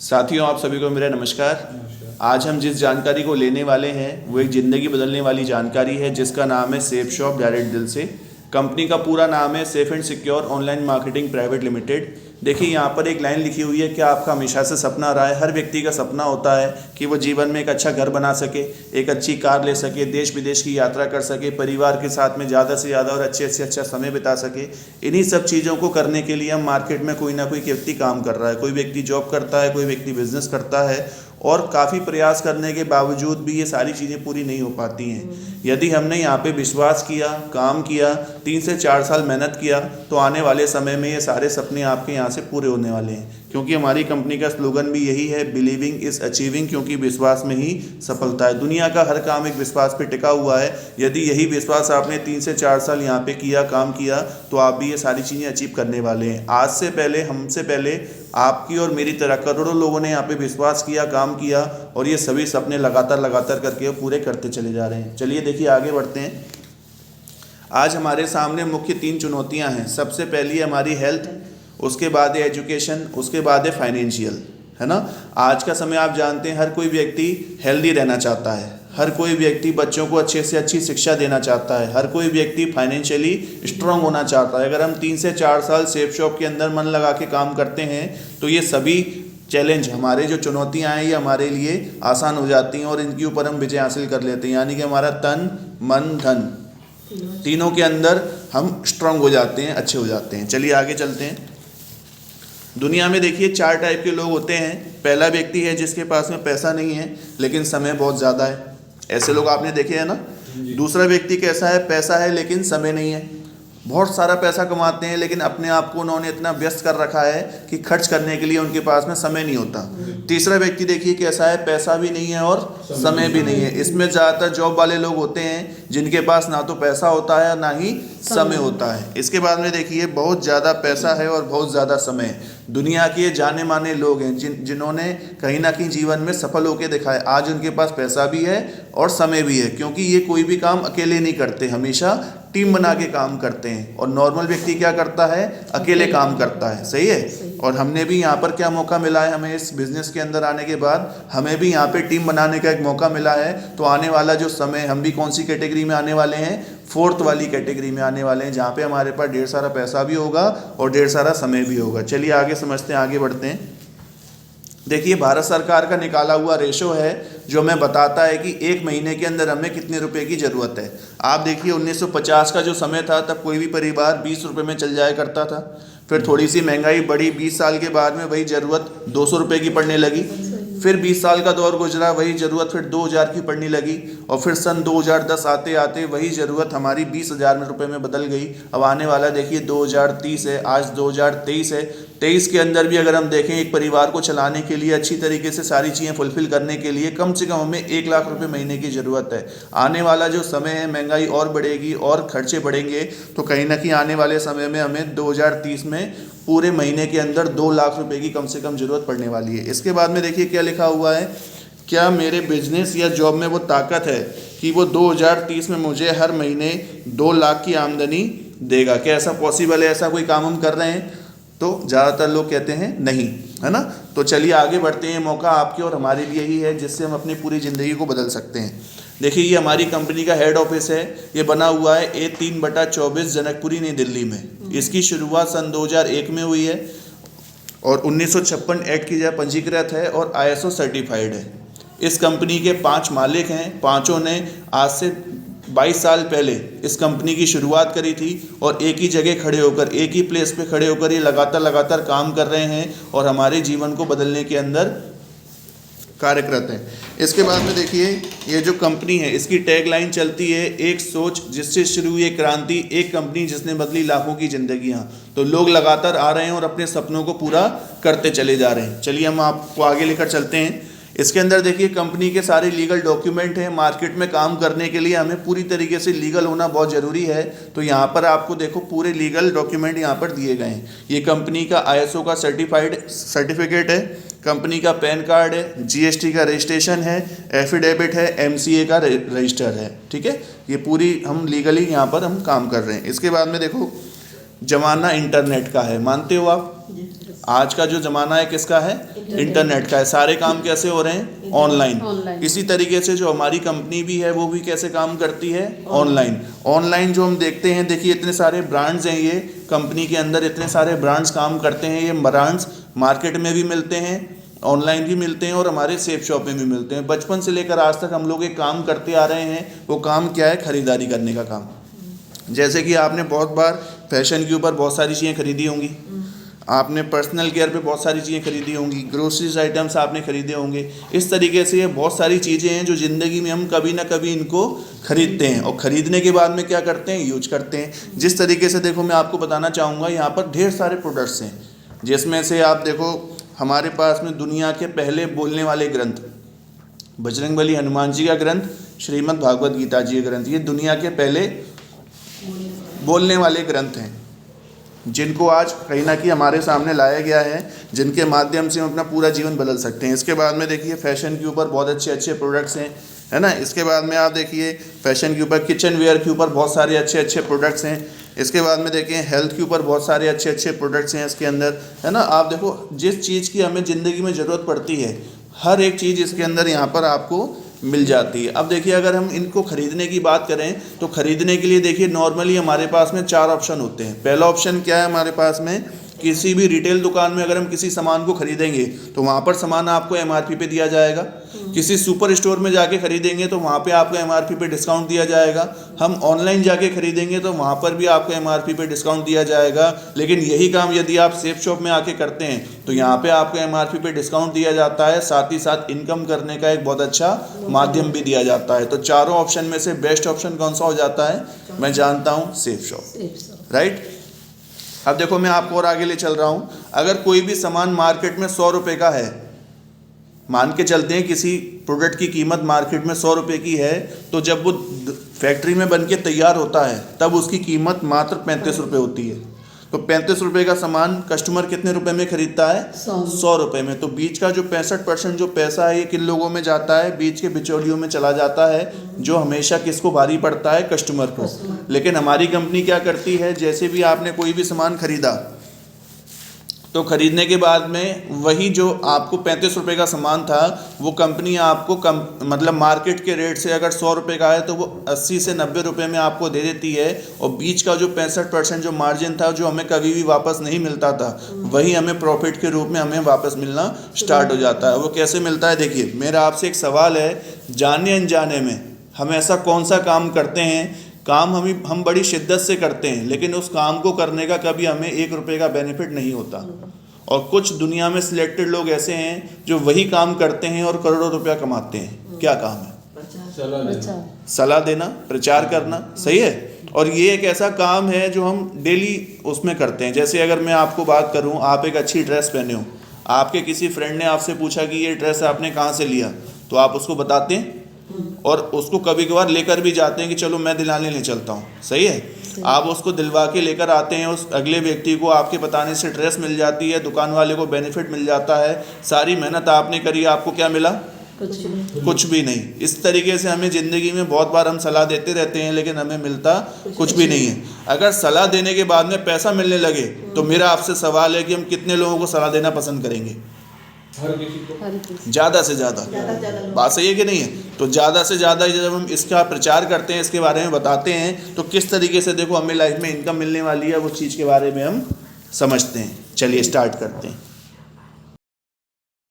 साथियों, आप सभी को मेरा नमस्कार। आज हम जिस जानकारी को लेने वाले हैं वो एक ज़िंदगी बदलने वाली जानकारी है जिसका नाम है सेफ शॉप डायरेक्ट दिल से। कंपनी का पूरा नाम है safe and secure online marketing private limited. देखिए यहाँ पर एक लाइन लिखी हुई है कि आपका हमेशा से सपना रहा है, हर व्यक्ति का सपना होता है कि वो जीवन में एक अच्छा घर बना सके, एक अच्छी कार ले सके, देश विदेश की यात्रा कर सके, परिवार के साथ में ज़्यादा से ज़्यादा और अच्छे से अच्छा समय बिता सके। इन्हीं सब चीज़ों को करने के लिए हम मार्केट में कोई ना कोई व्यक्ति काम कर रहा है, कोई व्यक्ति जॉब करता है, कोई व्यक्ति बिजनेस करता है और काफ़ी प्रयास करने के बावजूद भी ये सारी चीज़ें पूरी नहीं हो पाती हैं। यदि हमने यहाँ पे विश्वास किया, काम किया, 3 से 4 साल मेहनत किया तो आने वाले समय में ये सारे सपने आपके यहाँ से पूरे होने वाले हैं। क्योंकि हमारी कंपनी का स्लोगन भी यही है, बिलीविंग इज अचीविंग, क्योंकि विश्वास में ही सफलता है। दुनिया का हर काम एक विश्वास पे टिका हुआ है। यदि यही विश्वास आपने 3 से 4 साल यहाँ पे किया, काम किया, तो आप भी ये सारी चीज़ें अचीव करने वाले हैं। आज से पहले, हमसे पहले आपकी और मेरी तरह करोड़ों लोगों ने यहाँ पे विश्वास किया, काम किया और ये सभी सपने लगातार करके पूरे करते चले जा रहे हैं। चलिए देखिए आगे बढ़ते हैं। आज हमारे सामने मुख्य 3 चुनौतियाँ हैं। सबसे पहली है हमारी हेल्थ, उसके बाद है एजुकेशन, उसके बाद है फाइनेंशियल, है ना। आज का समय आप जानते हैं, हर कोई व्यक्ति हेल्दी रहना चाहता है, हर कोई व्यक्ति बच्चों को अच्छे से अच्छी शिक्षा देना चाहता है, हर कोई व्यक्ति फाइनेंशियली स्ट्रांग होना चाहता है। अगर हम 3 से 4 साल सेफ शॉप के अंदर मन लगा के काम करते हैं तो ये सभी चैलेंज, हमारे जो चुनौतियाँ हैं, ये हमारे लिए आसान हो जाती हैं और इनके ऊपर हम विजय हासिल कर लेते हैं। यानी कि हमारा तन, मन, धन, तीनों के अंदर हम स्ट्रांग हो जाते हैं, अच्छे हो जाते हैं। चलिए आगे चलते हैं। दुनिया में देखिए 4 टाइप के लोग होते हैं। पहला व्यक्ति है जिसके पास में पैसा नहीं है लेकिन समय बहुत ज़्यादा है, ऐसे लोग आपने देखे हैं ना। दूसरा व्यक्ति कैसा है, पैसा है लेकिन समय नहीं है, बहुत सारा पैसा कमाते हैं लेकिन अपने आप को उन्होंने इतना व्यस्त कर रखा है कि खर्च करने के लिए उनके पास में समय नहीं होता। तीसरा व्यक्ति देखिए कैसा है, पैसा भी नहीं है और समय भी नहीं है। इसमें ज़्यादातर जॉब वाले लोग होते हैं जिनके पास ना तो पैसा होता है ना ही समय होता है। इसके बाद में देखिए बहुत ज़्यादा पैसा है और बहुत ज़्यादा समय है। दुनिया के जाने माने लोग हैं जिन्होंने कहीं ना कहीं जीवन में सफल होकर दिखाया। आज उनके पास पैसा भी है और समय भी है, क्योंकि ये कोई भी काम अकेले नहीं करते, हमेशा टीम बना के काम करते हैं। और नॉर्मल व्यक्ति क्या करता है, अकेले काम करता है। सही है। और हमने भी यहाँ पर क्या मौका मिला है, हमें इस बिज़नेस के अंदर आने के बाद हमें भी यहाँ पे टीम बनाने का एक मौका मिला है। तो आने वाला जो समय, हम भी कौन सी कैटेगरी में आने वाले हैं, 4th वाली कैटेगरी में आने वाले हैं, जहाँ पे हमारे पास ढेर सारा पैसा भी होगा और ढेर सारा समय भी होगा। चलिए आगे समझते हैं, आगे बढ़ते हैं। देखिए भारत सरकार का निकाला हुआ रेशो है जो हमें बताता है कि 1 महीने के अंदर हमें कितने रुपए की ज़रूरत है। आप देखिए 1950 का जो समय था तब कोई भी परिवार 20 रुपये में चल जाया करता था। फिर थोड़ी सी महंगाई बढ़ी, 20 साल के बाद में वही ज़रूरत 200 रुपये की पड़ने लगी। फिर 20 साल का दौर गुजरा, वही ज़रूरत फिर 2000 की पड़ने लगी और फिर सन 2010 आते आते वही ज़रूरत हमारी 20,000 रुपये में बदल गई। अब आने वाला देखिए 2030 है, आज 2023 है। 23 के अंदर भी अगर हम देखें, एक परिवार को चलाने के लिए, अच्छी तरीके से सारी चीज़ें फुलफ़िल करने के लिए कम से कम हमें 1 लाख रुपये महीने की ज़रूरत है। आने वाला जो समय है, महंगाई और बढ़ेगी और खर्चे बढ़ेंगे, तो कहीं ना कहीं आने वाले समय में हमें 2030 में पूरे महीने के अंदर 2 लाख रुपए की कम से कम ज़रूरत पड़ने वाली है। इसके बाद में देखिए क्या लिखा हुआ है, क्या मेरे बिजनेस या जॉब में वो ताकत है कि वो 2030 में मुझे हर महीने 2 लाख की आमदनी देगा। क्या ऐसा पॉसिबल है, ऐसा कोई काम हम कर रहे हैं? तो ज़्यादातर लोग कहते हैं नहीं, है ना। तो चलिए आगे बढ़ते हैं। मौका आपके और हमारे लिए ही है जिससे हम अपनी पूरी ज़िंदगी को बदल सकते हैं। देखिए ये हमारी कंपनी का हेड ऑफिस है। ये बना हुआ है A3/24 जनकपुरी, नई दिल्ली में। इसकी शुरुआत सन 2001 में हुई है और 1956 एक्ट की जगह पंजीकृत है और ISO सर्टिफाइड है। इस कंपनी के 5 मालिक हैं। पाँचों ने आज से 22 साल पहले इस कंपनी की शुरुआत करी थी और एक ही जगह खड़े होकर, एक ही प्लेस पे खड़े होकर ये लगातार काम कर रहे हैं और हमारे जीवन को बदलने के अंदर कार्यरत हैं। इसके बाद में देखिए ये जो कंपनी है, इसकी टैगलाइन चलती है, एक सोच जिससे शुरू हुई एक क्रांति, एक कंपनी जिसने बदली लाखों की जिंदगियां। तो लोग लगातार आ रहे हैं और अपने सपनों को पूरा करते चले जा रहे हैं। चलिए हम आपको आगे लेकर चलते हैं। इसके अंदर देखिए कंपनी के सारे लीगल डॉक्यूमेंट हैं। मार्केट में काम करने के लिए हमें पूरी तरीके से लीगल होना बहुत ज़रूरी है। तो यहाँ पर आपको देखो पूरे लीगल डॉक्यूमेंट यहाँ पर दिए गए हैं। ये कंपनी का ISO का सर्टिफिकेट है, कंपनी का पैन कार्ड है, GST का रजिस्ट्रेशन है, एफिडेविट है, MCA का रजिस्टर है। ठीक है, ये पूरी हम लीगली यहाँ पर हम काम कर रहे हैं। इसके बाद में देखो जमाना इंटरनेट का है, मानते हो आप? आज का जो ज़माना है किसका है? इंटरनेट का है। सारे काम कैसे हो रहे हैं? ऑनलाइन। इसी तरीके से जो हमारी कंपनी भी है वो भी कैसे काम करती है? ऑनलाइन। ऑनलाइन जो हम देखते हैं, देखिए इतने सारे ब्रांड्स हैं, ये कंपनी के अंदर इतने सारे ब्रांड्स काम करते हैं। ये ब्रांड्स मार्केट में भी मिलते हैं, ऑनलाइन भी मिलते हैं और हमारे सेफ शॉप में भी मिलते हैं। बचपन से लेकर आज तक हम लोग एक काम करते आ रहे हैं। वो काम क्या है? खरीदारी करने का काम। जैसे कि आपने बहुत बार फैशन के ऊपर बहुत सारी चीज़ें खरीदी होंगी, आपने पर्सनल केयर पे बहुत सारी चीज़ें खरीदी होंगी, ग्रोसरीज आइटम्स आपने खरीदे होंगे। इस तरीके से ये बहुत सारी चीज़ें हैं जो ज़िंदगी में हम कभी ना कभी इनको खरीदते हैं और ख़रीदने के बाद में क्या करते हैं? यूज करते हैं। जिस तरीके से देखो मैं आपको बताना चाहूँगा, यहाँ पर ढेर सारे प्रोडक्ट्स हैं, जिसमें से आप देखो हमारे पास में दुनिया के पहले बोलने वाले ग्रंथ बजरंगबली हनुमान जी का ग्रंथ, श्रीमद् भागवत गीता जी का ग्रंथ, ये दुनिया के पहले बोलने वाले ग्रंथ हैं, जिनको आज कहीं ना कहीं हमारे सामने लाया गया है, जिनके माध्यम से हम अपना पूरा जीवन बदल सकते हैं। इसके बाद में देखिए फैशन के ऊपर बहुत अच्छे अच्छे प्रोडक्ट्स हैं, है ना। इसके बाद में आप देखिए फैशन के ऊपर, किचन वेयर के ऊपर बहुत सारे अच्छे अच्छे प्रोडक्ट्स हैं। इसके बाद में देखिए हेल्थ के ऊपर बहुत सारे अच्छे अच्छे प्रोडक्ट्स हैं इसके अंदर, है ना। आप देखो जिस चीज़ की हमें ज़िंदगी में ज़रूरत पड़ती है, हर एक चीज़ इसके अंदर यहाँ पर आपको मिल जाती है। अब देखिए अगर हम इनको ख़रीदने की बात करें तो ख़रीदने के लिए देखिए नॉर्मली हमारे पास में 4 ऑप्शन होते हैं। पहला ऑप्शन क्या है हमारे पास में? किसी भी रिटेल दुकान में अगर हम किसी सामान को खरीदेंगे तो वहाँ पर सामान आपको MRP पे दिया जाएगा। किसी सुपर स्टोर में जाके खरीदेंगे तो वहाँ पे आपको MRP पे डिस्काउंट दिया जाएगा। हम ऑनलाइन जाके खरीदेंगे तो वहाँ पर भी आपको MRP पे डिस्काउंट दिया जाएगा। लेकिन यही काम यदि आप सेफ शॉप में आके करते हैं तो यहाँ पे आपको MRP पे डिस्काउंट दिया जाता है, साथ ही साथ इनकम करने का एक बहुत अच्छा माध्यम भी दिया जाता है। तो चारों ऑप्शन में से बेस्ट ऑप्शन कौन सा हो जाता है? मैं जानता हूँ सेफ शॉप, राइट। अब देखो मैं आपको और आगे ले चल रहा हूँ। अगर कोई भी सामान मार्केट में 100 रुपये का है, मान के चलते हैं किसी प्रोडक्ट की कीमत मार्केट में 100 रुपये की है, तो जब वो फैक्ट्री में बन के तैयार होता है तब उसकी कीमत मात्र 35 रुपये होती है। तो 35 रुपये का सामान कस्टमर कितने रुपए में खरीदता है? 100 रुपये में। तो बीच का जो 65% जो पैसा है ये किन लोगों में जाता है? बीच के बिचौलियों में चला जाता है, जो हमेशा किसको भारी पड़ता है? कस्टमर को। लेकिन हमारी कंपनी क्या करती है, जैसे भी आपने कोई भी सामान खरीदा तो खरीदने के बाद में वही जो आपको 35 रुपये का सामान था वो कंपनी आपको मतलब मार्केट के रेट से अगर 100 रुपये का है तो वो 80 से 90 रुपये में आपको दे देती है। और बीच का जो 65% जो मार्जिन था, जो हमें कभी भी वापस नहीं मिलता था, वही हमें प्रॉफिट के रूप में हमें वापस मिलना स्टार्ट हो जाता है। वो कैसे मिलता है? देखिए मेरा आपसे एक सवाल है, जाने अनजाने में हम ऐसा कौन सा काम करते हैं, काम हम बड़ी शिद्दत से करते हैं, लेकिन उस काम को करने का कभी हमें 1 रुपये का बेनिफिट नहीं होता। और कुछ दुनिया में सिलेक्टेड लोग ऐसे हैं जो वही काम करते हैं और करोड़ों रुपया कमाते हैं। क्या काम है? सलाह देना, प्रचार करना, सही है। और ये एक ऐसा काम है जो हम डेली उसमें करते हैं। जैसे अगर मैं आपको बात करूं, आप एक अच्छी ड्रेस पहने हो, आपके किसी फ्रेंड ने आपसे पूछा कि ये ड्रेस आपने कहाँ से लिया, तो आप उसको बताते हैं और उसको कभी कभार लेकर भी जाते हैं कि चलो मैं दिलाने ले चलता हूँ, सही है। आप उसको दिलवा के लेकर आते हैं, उस अगले व्यक्ति को आपके बताने से ड्रेस मिल जाती है, दुकान वाले को बेनिफिट मिल जाता है। सारी मेहनत आपने करी, आपको क्या मिला? कुछ भी नहीं। इस तरीके से हमें ज़िंदगी में बहुत बार हम सलाह देते रहते हैं लेकिन हमें मिलता कुछ भी नहीं है। अगर सलाह देने के बाद में पैसा मिलने लगे तो मेरा आपसे सवाल है कि हम कितने लोगों को सलाह देना पसंद करेंगे? हर किसी को, ज़्यादा से ज़्यादा। बात सही है कि नहीं है? तो ज़्यादा से ज़्यादा जब हम इसका प्रचार करते हैं, इसके बारे में बताते हैं, तो किस तरीके से देखो हमें लाइफ में इनकम मिलने वाली है, उस चीज़ के बारे में हम समझते हैं। चलिए स्टार्ट करते हैं।